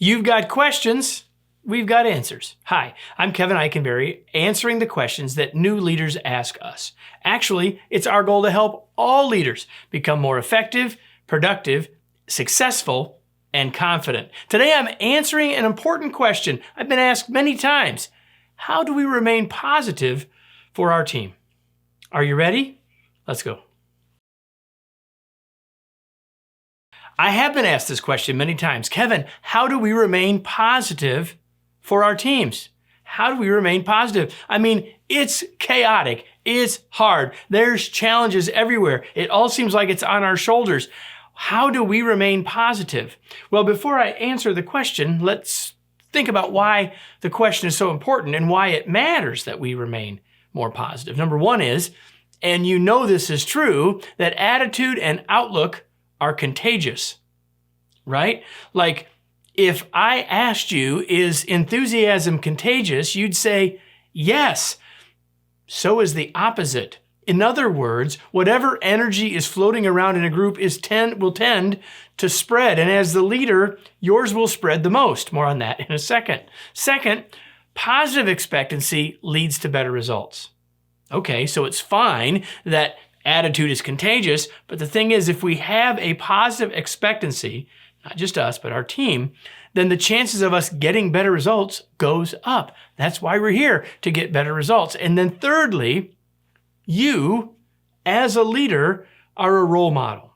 You've got questions, we've got answers. Hi, I'm Kevin Eikenberry, answering the questions that new leaders ask us. Actually, it's our goal to help all leaders become more effective, productive, successful, and confident. Today, I'm answering an important question I've been asked many times. How do we remain positive for our team? Are you ready? Let's go. I have been asked this question many times. Kevin, how do we remain positive for our teams? How do we remain positive? I mean, it's chaotic. It's hard. There's challenges everywhere. It all seems like it's on our shoulders. How do we remain positive? Well, before I answer the question, let's think about why the question is so important and why it matters that we remain more positive. Number one is, and you know this is true, that attitude and outlook are contagious, right? Like if I asked you, is enthusiasm contagious? You'd say, yes. So is the opposite. In other words, whatever energy is floating around in a group will tend to spread. And as the leader, yours will spread the most. More on that in a second. Second, positive expectancy leads to better results. Okay, so it's fine that attitude is contagious, but the thing is, if we have a positive expectancy, not just us, but our team, then the chances of us getting better results goes up. That's why we're here, to get better results. And then thirdly, you, as a leader, are a role model.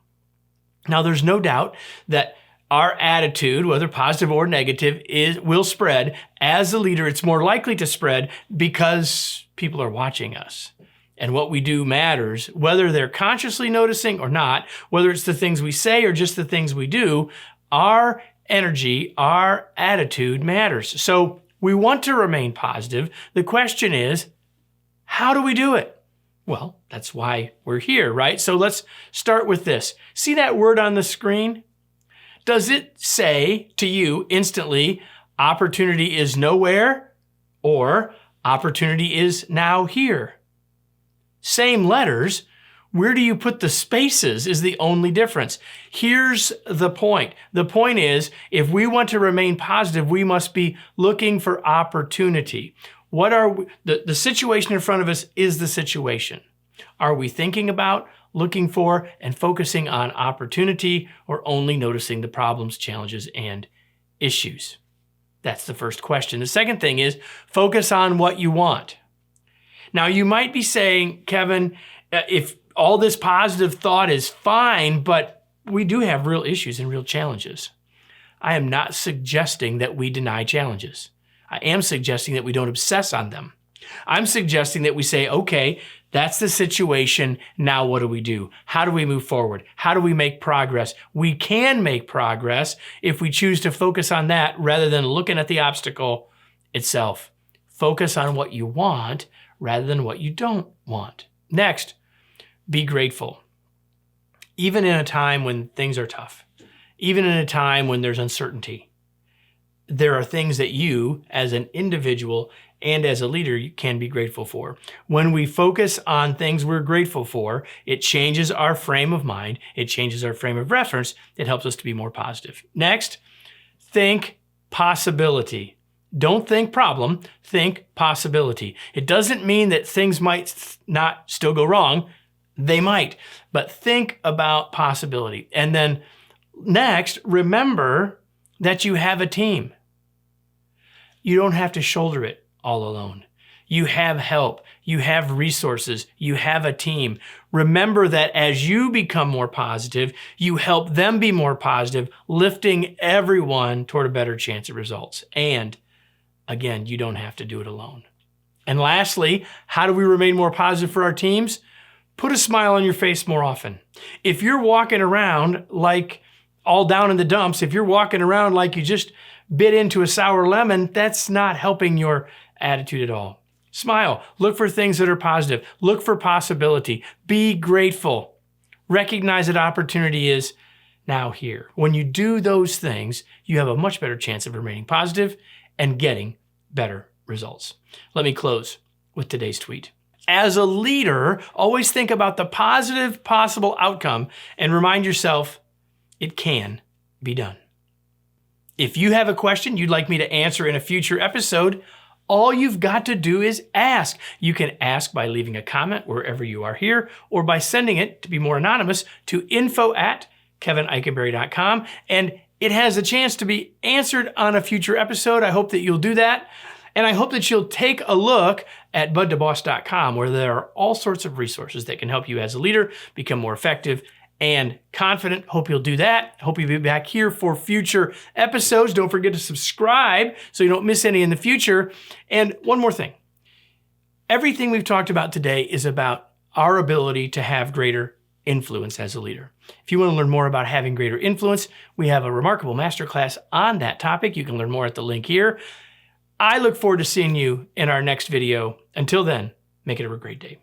Now, there's no doubt that our attitude, whether positive or negative, will spread. As a leader, it's more likely to spread because people are watching us. And what we do matters, whether they're consciously noticing or not, whether it's the things we say or just the things we do, our energy, our attitude matters. So we want to remain positive. The question is, how do we do it? Well, that's why we're here, right? So let's start with this. See that word on the screen? Does it say to you instantly, opportunity is nowhere, or opportunity is now here? Same letters. Where do you put the spaces is the only difference. Here's the point. The point is, if we want to remain positive, we must be looking for opportunity. What are we, the situation in front of us is the situation. Are we thinking about, looking for, and focusing on opportunity, or only noticing the problems, challenges, and issues? That's the first question. The second thing is focus on what you want. Now, you might be saying, Kevin, if all this positive thought is fine, but we do have real issues and real challenges. I am not suggesting that we deny challenges. I am suggesting that we don't obsess on them. I'm suggesting that we say, okay, that's the situation. Now what do we do? How do we move forward? How do we make progress? We can make progress if we choose to focus on that rather than looking at the obstacle itself. Focus on what you want rather than what you don't want. Next, be grateful. Even in a time when things are tough, even in a time when there's uncertainty, there are things that you, as an individual and as a leader, you can be grateful for. When we focus on things we're grateful for, it changes our frame of mind. It changes our frame of reference. It helps us to be more positive. Next, think possibility. Don't think problem, think possibility. It doesn't mean that things might not still go wrong. They might, but think about possibility. And then next, remember that you have a team. You don't have to shoulder it all alone. You have help. You have resources. You have a team. Remember that as you become more positive, you help them be more positive, lifting everyone toward a better chance of results. And again, you don't have to do it alone. And lastly, how do we remain more positive for our teams? Put a smile on your face more often. If you're walking around like all down in the dumps, if you're walking around like you just bit into a sour lemon, that's not helping your attitude at all. Smile. Look for things that are positive. Look for possibility. Be grateful. Recognize that opportunity is now here. When you do those things, you have a much better chance of remaining positive and getting better results. Let me close with today's tweet. As a leader, always think about the positive possible outcome and remind yourself it can be done. If you have a question you'd like me to answer in a future episode, all you've got to do is ask. You can ask by leaving a comment wherever you are here, or by sending it, to be more anonymous, to info@kevinikenberry.com, and it has a chance to be answered on a future episode. I hope that you'll do that. And I hope that you'll take a look at budtoboss.com, where there are all sorts of resources that can help you as a leader become more effective and confident. Hope you'll do that. Hope you'll be back here for future episodes. Don't forget to subscribe so you don't miss any in the future. And one more thing. Everything we've talked about today is about our ability to have greater influence as a leader. If you want to learn more about having greater influence, we have a remarkable masterclass on that topic. You can learn more at the link here. I look forward to seeing you in our next video. Until then, make it a great day.